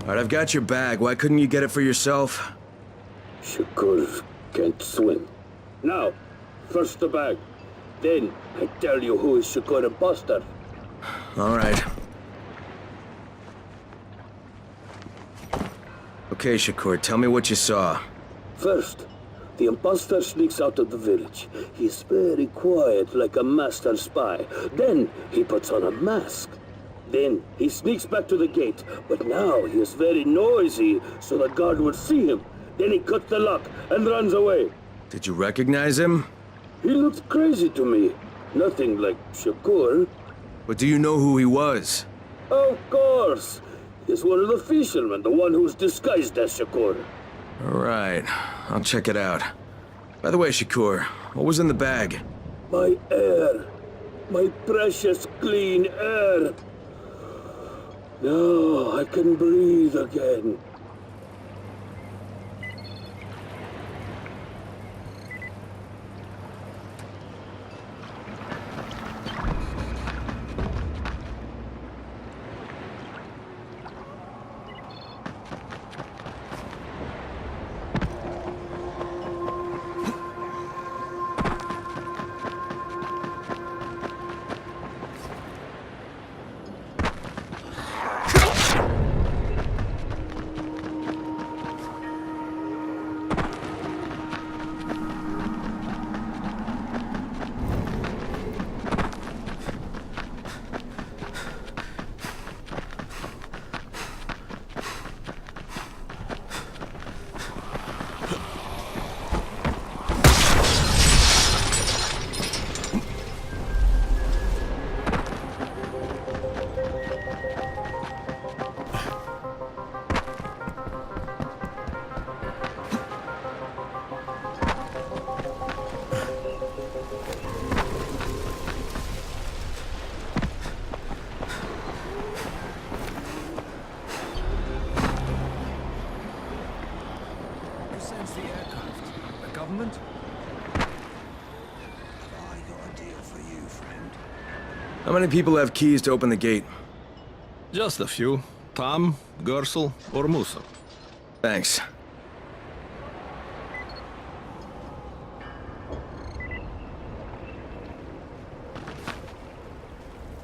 All right, I've got your bag. Why couldn't you get it for yourself? Shakur can't swim. Now, first the bag. Then, I tell you who is Shakur imposter. All right. Okay, Shakur, tell me what you saw. First, the imposter sneaks out of the village. He's very quiet, like a master spy. Then, he puts on a mask. Then, he sneaks back to the gate, but now he is very noisy, so the guard will see him. Then he cuts the lock and runs away. Did you recognize him? He looked crazy to me. Nothing like Shakur. But do you know who he was? Of course. He's one of the fishermen, the one who's disguised as Shakur. All right, I'll check it out. By the way, Shakur, what was in the bag? My air. My precious clean air. Now I can breathe again. How many people have keys to open the gate? Just a few. Tom, Gersel, or Musa. Thanks.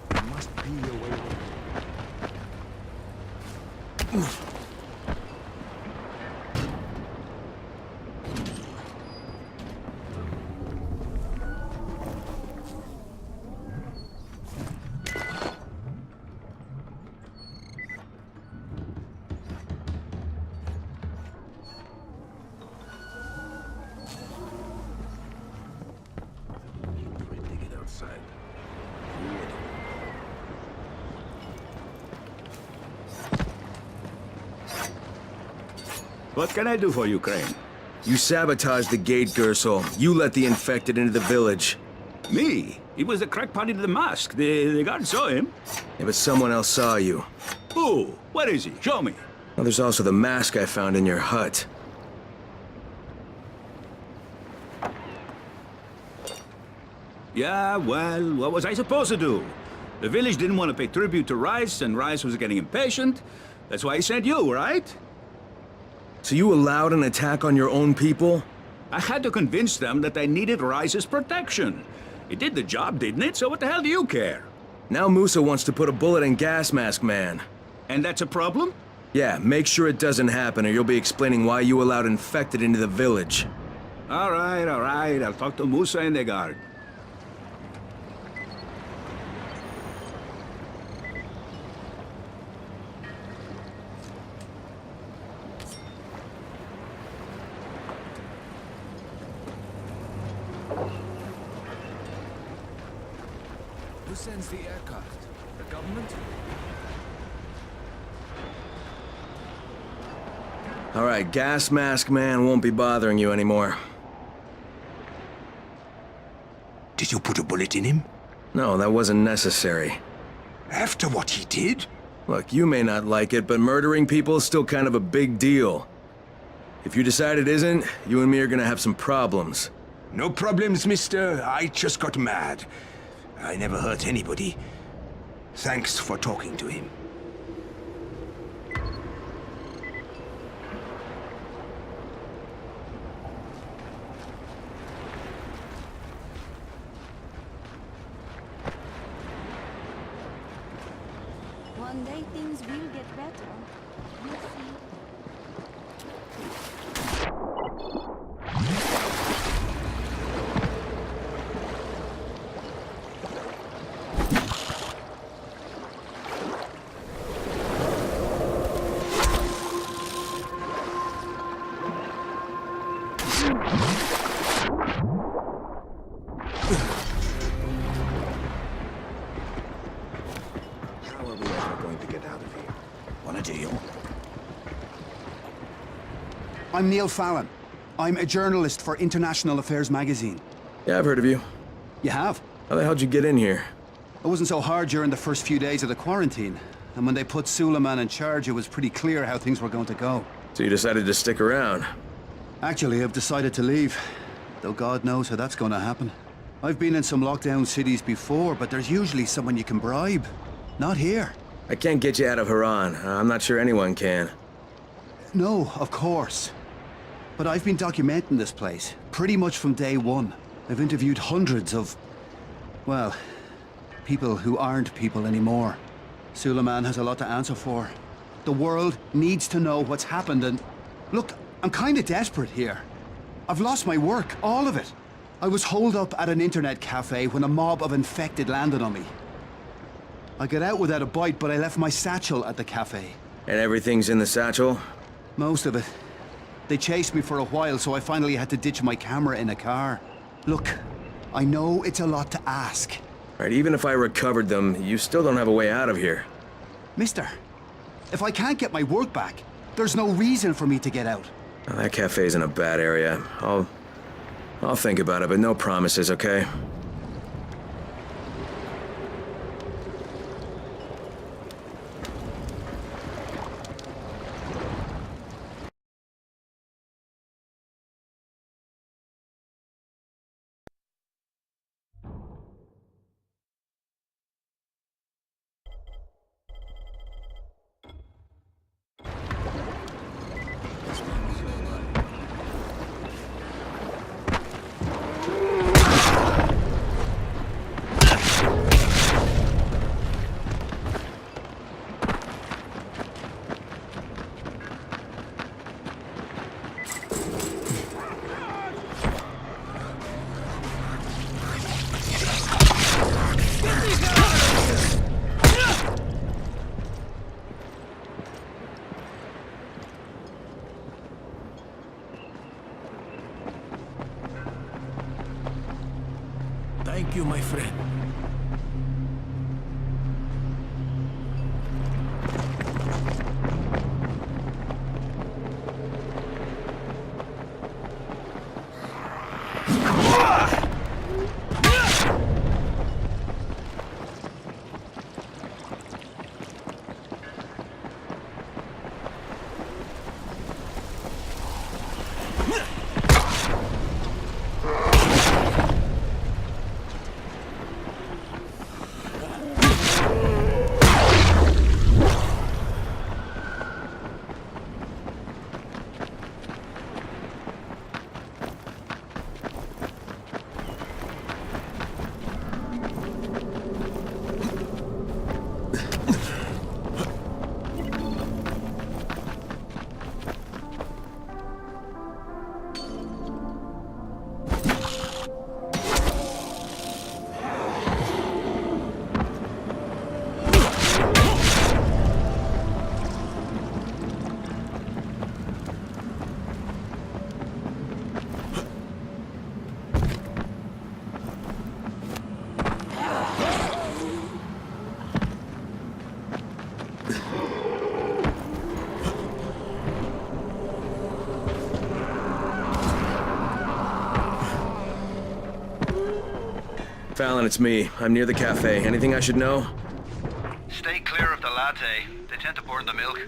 There must be a way. What can I do for you, Crane? You sabotaged the gate, Gersel. You let the infected into the village. Me? He was the crackpot in the mask. The guard saw him. Yeah, but someone else saw you. Who? Where is he? Show me. Well, there's also the mask I found in your hut. Yeah, well, what was I supposed to do? The village didn't want to pay tribute to Rice, and Rice was getting impatient. That's why he sent you, right? So you allowed an attack on your own people? I had to convince them that they needed Rise's protection. It did the job, didn't it? So what the hell do you care? Now Musa wants to put a bullet in Gas Mask Man. And that's a problem? Yeah, make sure it doesn't happen or you'll be explaining why you allowed infected into the village. All right. I'll talk to Musa and the guard. Who sends the aircraft? The government? Alright, Gas Mask Man won't be bothering you anymore. Did you put a bullet in him? No, that wasn't necessary. After what he did? Look, you may not like it, but murdering people is still kind of a big deal. If you decide it isn't, you and me are gonna have some problems. No problems, mister. I just got mad. I never hurt anybody. Thanks for talking to him. One day things will get better. You'll see. How are we ever going to get out of here? Want a deal? I'm Neil Fallon. I'm a journalist for International Affairs magazine. Yeah, I've heard of you. You have? How the hell'd you get in here? It wasn't so hard during the first few days of the quarantine. And when they put Suleiman in charge, it was pretty clear how things were going to go. So you decided to stick around? Actually, I've decided to leave. Though God knows how that's going to happen. I've been in some lockdown cities before, but there's usually someone you can bribe. Not here. I can't get you out of Haran. I'm not sure anyone can. No, of course. But I've been documenting this place, pretty much from day one. I've interviewed hundreds of, well, people who aren't people anymore. Suleiman has a lot to answer for. The world needs to know what's happened and... Look, I'm kinda desperate here. I've lost my work, all of it. I was holed up at an internet cafe when a mob of infected landed on me. I got out without a bite, but I left my satchel at the cafe. And everything's in the satchel? Most of it. They chased me for a while, so I finally had to ditch my camera in a car. Look, I know it's a lot to ask. Right, even if I recovered them, you still don't have a way out of here. Mister, if I can't get my work back, there's no reason for me to get out. Well, that cafe's in a bad area. I'll think about it, but no promises, okay? Fallon, it's me. I'm near the cafe. Anything I should know? Stay clear of the latte. They tend to burn the milk.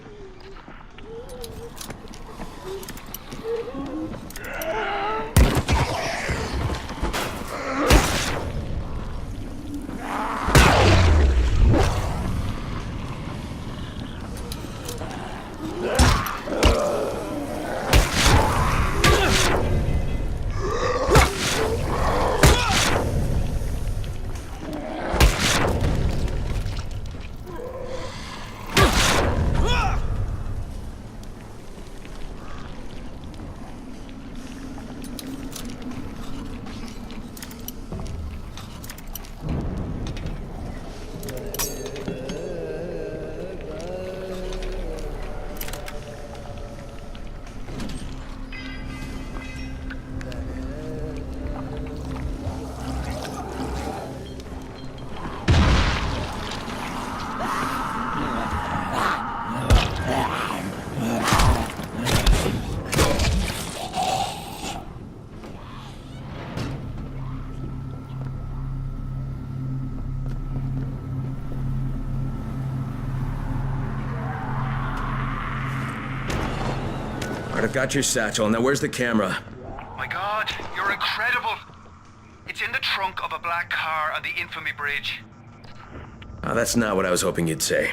Alright, I've got your satchel. Now where's the camera? My God, you're incredible. It's in the trunk of a black car on the Infamy Bridge. Oh, that's not what I was hoping you'd say.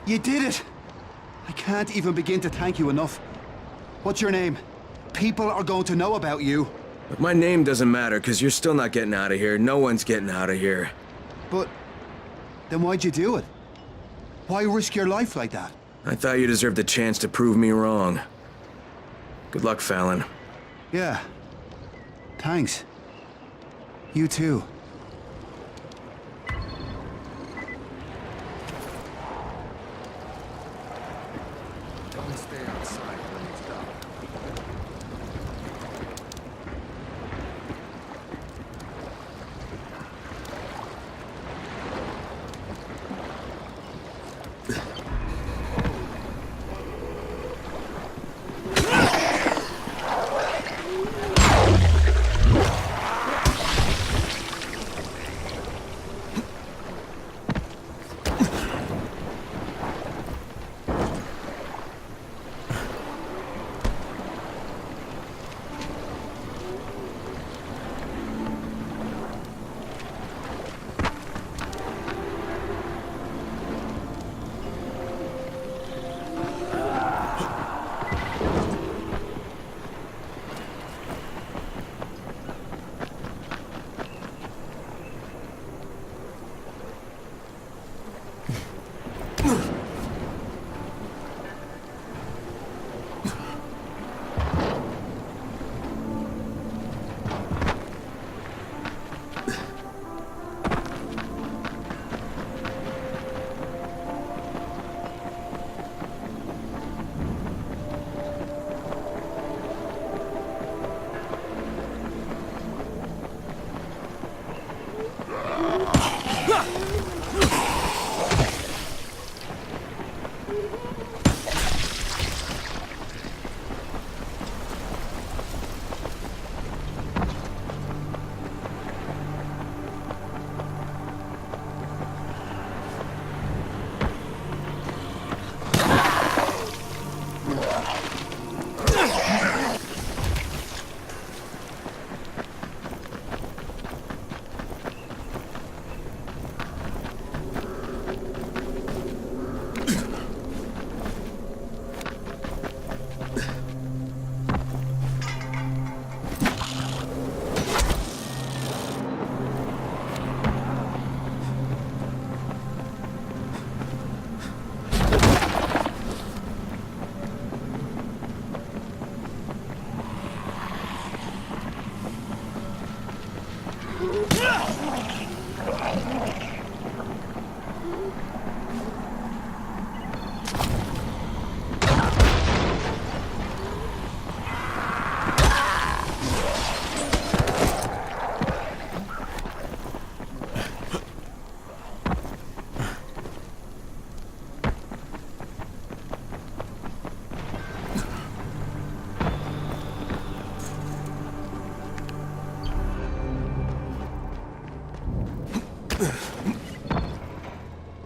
You did it! I can't even begin to thank you enough. What's your name? People are going to know about you. Look, my name doesn't matter, because you're still not getting out of here. No one's getting out of here. But then why'd you do it? Why risk your life like that? I thought you deserved a chance to prove me wrong. Good luck, Fallon. Yeah. Thanks. You too. Don't stay outside when it's dark.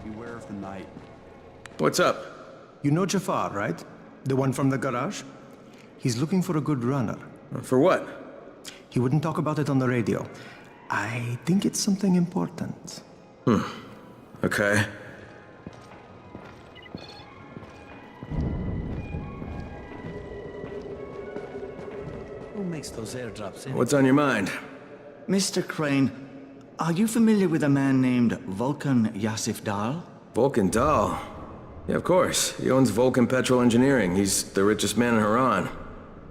Beware of the night. What's up? You know Jafar, right? The one from the garage? He's looking for a good runner. For what? He wouldn't talk about it on the radio. I think it's something important. Okay. Who makes those airdrops in? What's on your mind? Mr. Crane, are you familiar with a man named Vulcan Yasif Dahl? Vulcan Dahl? Yeah, of course. He owns Vulcan Petrol Engineering. He's the richest man in Haran.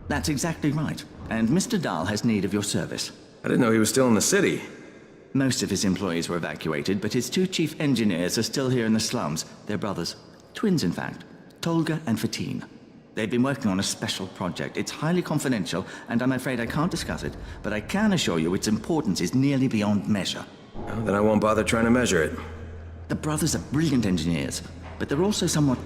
That's exactly right. And Mr. Dahl has need of your service. I didn't know he was still in the city. Most of his employees were evacuated, but his two chief engineers are still here in the slums. They're brothers. Twins, in fact. Tolga and Fatin. They've been working on a special project. It's highly confidential, and I'm afraid I can't discuss it, but I can assure you its importance is nearly beyond measure. Well, then I won't bother trying to measure it. The brothers are brilliant engineers, but they're also somewhat,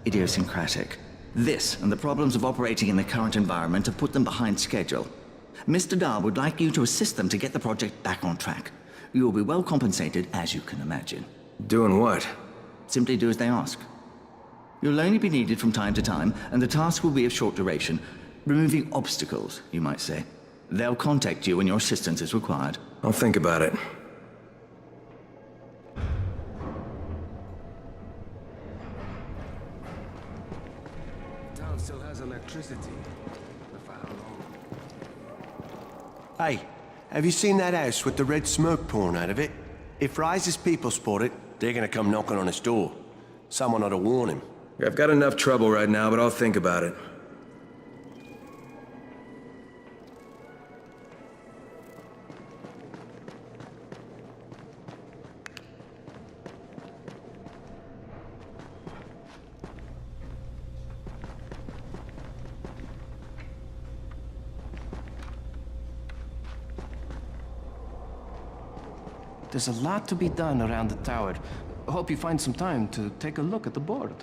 idiosyncratic. This and the problems of operating in the current environment have put them behind schedule. Mr. Dahl would like you to assist them to get the project back on track. You will be well compensated, as you can imagine. Doing what? Simply do as they ask. You'll only be needed from time to time, and the task will be of short duration. Removing obstacles, you might say. They'll contact you when your assistance is required. I'll think about it. Town still has electricity. But for how long? Hey, have you seen that house with the red smoke pouring out of it? If Rise's people spot it, they're gonna come knocking on his door. Someone ought to warn him. I've got enough trouble right now, but I'll think about it. There's a lot to be done around the tower. I hope you find some time to take a look at the board.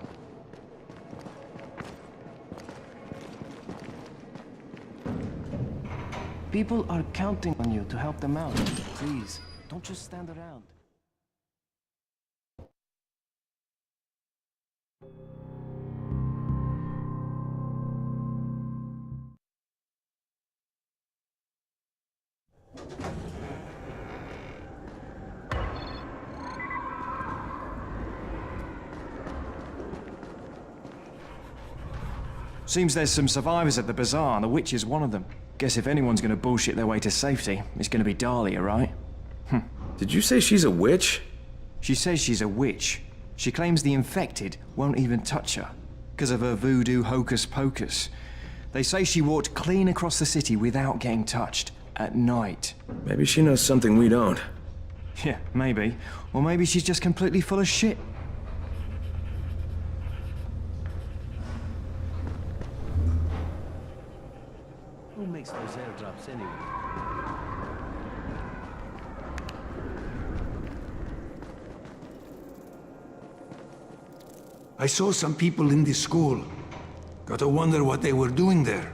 People are counting on you to help them out. Please, don't just stand around. Seems there's some survivors at the bazaar, and the witch is one of them. Guess if anyone's gonna bullshit their way to safety, it's gonna be Dahlia, right? Did you say she's a witch? She says she's a witch. She claims the infected won't even touch her, because of her voodoo hocus pocus. They say she walked clean across the city without getting touched, at night. Maybe she knows something we don't. Yeah, maybe. Or maybe she's just completely full of shit. Who makes those airdrops anyway? I saw some people in this school. Gotta wonder what they were doing there.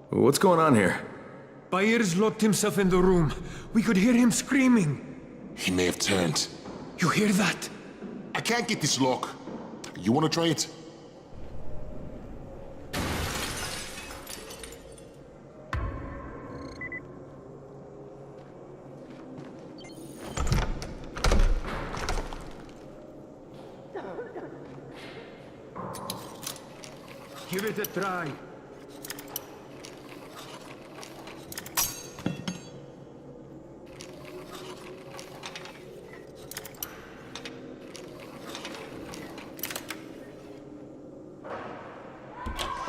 What's going on here? Bayer's locked himself in the room. We could hear him screaming. He may have turned. You hear that? I can't get this lock. You want to try it? Give it a try.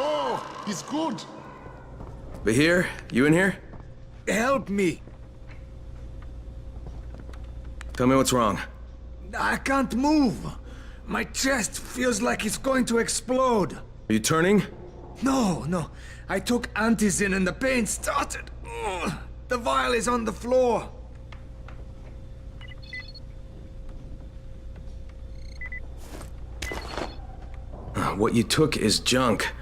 Oh, he's good. Bahir, you in here? Help me. Tell me what's wrong. I can't move. My chest feels like it's going to explode. Are you turning? No. I took antizin and the pain started. Ugh. The vial is on the floor. What you took is junk.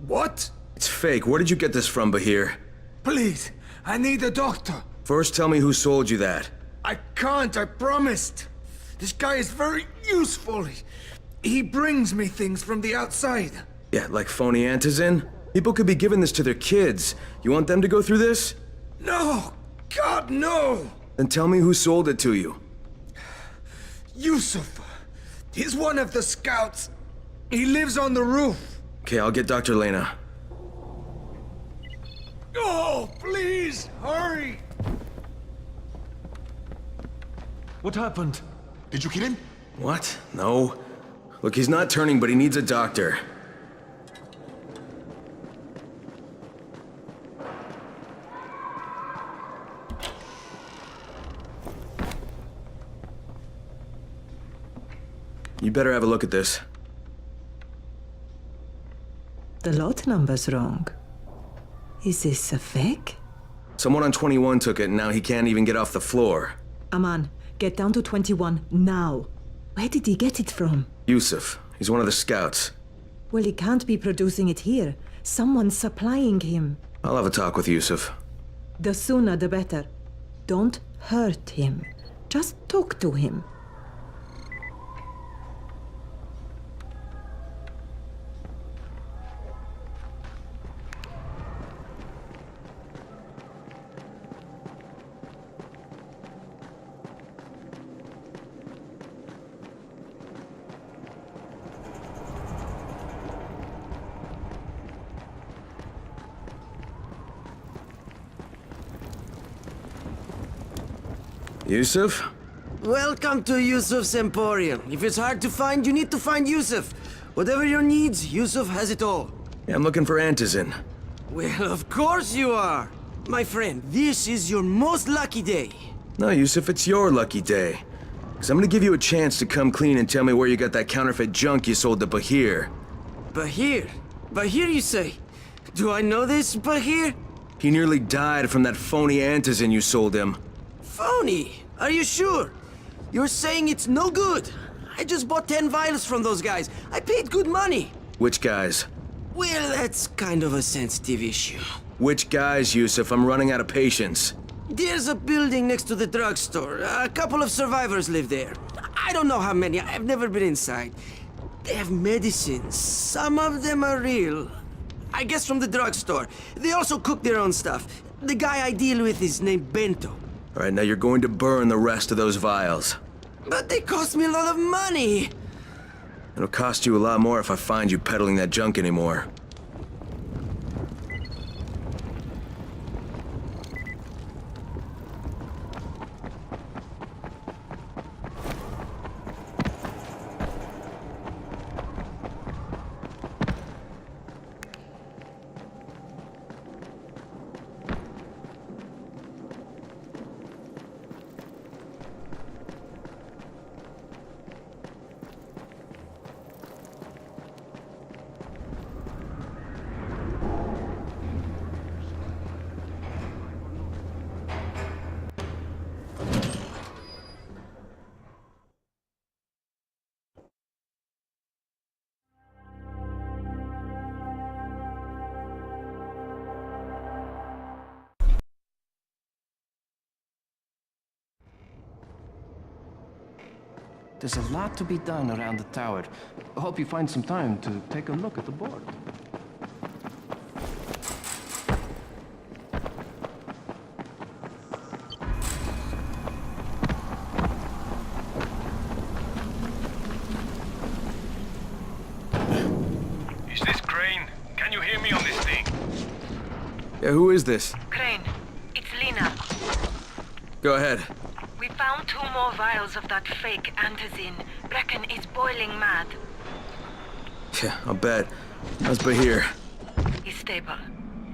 What? It's fake. Where did you get this from, Bahir? Please, I need a doctor. First, tell me who sold you that. I can't, I promised. This guy is very useful. He brings me things from the outside. Yeah, like phony antizin? People could be giving this to their kids. You want them to go through this? No! God, no! Then tell me who sold it to you. Yusuf. He's one of the scouts. He lives on the roof. Okay, I'll get Dr. Lena. Oh, please, hurry! What happened? Did you kill him? What? No. Look, he's not turning, but he needs a doctor. You better have a look at this. The lot number's wrong. Is this a fake? Someone on 21 took it, and now he can't even get off the floor. Aman, get down to 21 now. Where did he get it from? Yusuf. He's one of the scouts. Well, he can't be producing it here. Someone's supplying him. I'll have a talk with Yusuf. The sooner the better. Don't hurt him. Just talk to him. Yusuf? Welcome to Yusuf's Emporium. If it's hard to find, you need to find Yusuf. Whatever your needs, Yusuf has it all. Yeah, I'm looking for antizin. Well, of course you are. My friend, this is your most lucky day. No, Yusuf, it's your lucky day. Because I'm gonna give you a chance to come clean and tell me where you got that counterfeit junk you sold to Bahir. Bahir? Bahir, you say? Do I know this Bahir? He nearly died from that phony antizin you sold him. Phony? Are you sure? You're saying it's no good? I just bought 10 vials from those guys. I paid good money. Which guys? Well, that's kind of a sensitive issue. Which guys, Yusuf? I'm running out of patience. There's a building next to the drugstore. A couple of survivors live there. I don't know how many. I've never been inside. They have medicines. Some of them are real. I guess from the drugstore. They also cook their own stuff. The guy I deal with is named Bento. All right, now you're going to burn the rest of those vials. But they cost me a lot of money. It'll cost you a lot more if I find you peddling that junk anymore. There's a lot to be done around the tower. I hope you find some time to take a look at the board. Is this Crane? Can you hear me on this thing? Yeah, who is this? Crane, it's Lena. Go ahead. We found 2 more vials of that fake antizin. Brecken is boiling mad. Yeah, I'll bet. How's Bahir? He's stable.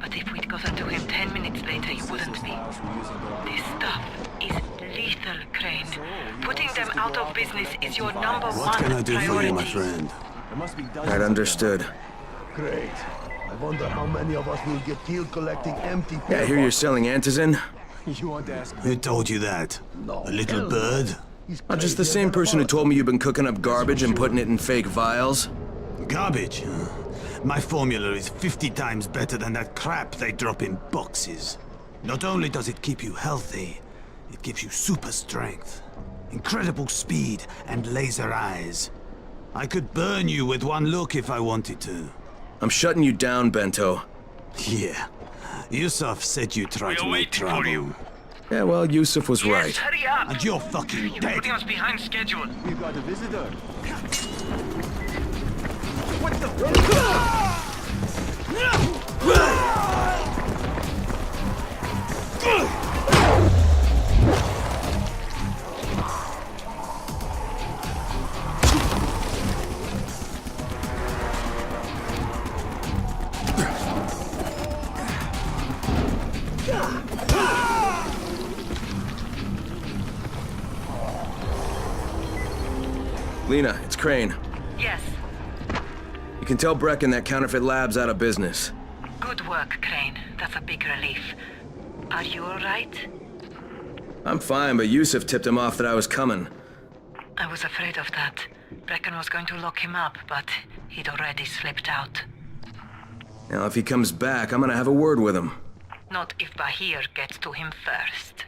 But if we'd gotten to him 10 minutes later, he wouldn't be. This stuff is lethal, Crane. Putting them out of business is your number one What can I do priority. for you, my friend? Right, understood. Great. I wonder how many of us will get killed collecting empty Yeah, I hear you're selling antizin. You want to ask Who told you that? A little bird? I'm just the same person who told me you've been cooking up garbage and putting it in fake vials. Garbage? My formula is 50 times better than that crap they drop in boxes. Not only does it keep you healthy, it gives you super strength. incredible speed, and laser eyes. I could burn you with one look if I wanted to. I'm shutting you down, Bento. Yeah. Yusuf said you tried to make trouble. Yeah, well, Yusuf was right. Hurry up! And you're fucking You're dead. putting us behind schedule. You got a visitor. What the? Lena, it's Crane. Yes. You can tell Brecken that counterfeit lab's out of business. Good work, Crane. That's a big relief. Are you alright? I'm fine, but Yusuf tipped him off that I was coming. I was afraid of that. Brecken was going to lock him up, but he'd already slipped out. Now, if he comes back, I'm gonna have a word with him. Not if Bahir gets to him first.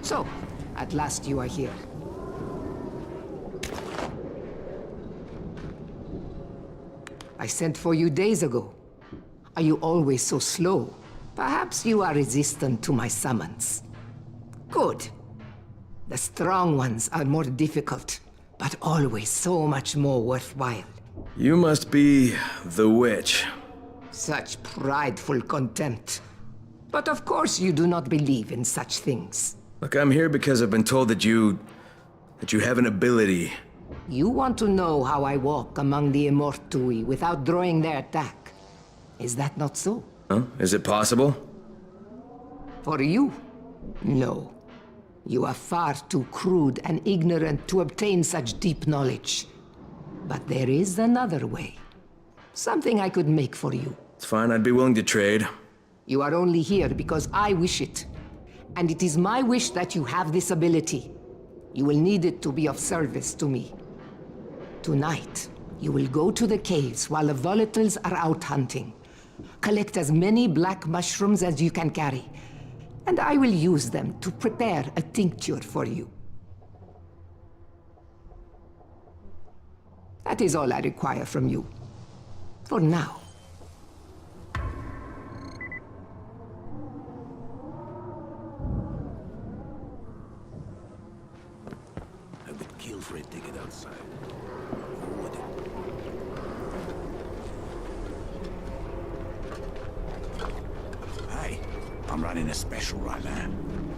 So, at last you are here. I sent for you days ago. Are you always so slow? Perhaps you are resistant to my summons. Good. The strong ones are more difficult, but always so much more worthwhile. You must be the witch. Such prideful contempt. But of course you do not believe in such things. Look, I'm here because I've been told that you have an ability. You want to know how I walk among the Immortui without drawing their attack. Is that not so? Huh? Is it possible? For you? No. You are far too crude and ignorant to obtain such deep knowledge. But there is another way. Something I could make for you. It's fine, I'd be willing to trade. You are only here because I wish it. And it is my wish that you have this ability. You will need it to be of service to me. Tonight, you will go to the caves while the volatiles are out hunting. Collect as many black mushrooms as you can carry. And I will use them to prepare a tincture for you. That is all I require from you. For now. afraid to get outside. Hey, I'm running a special right now.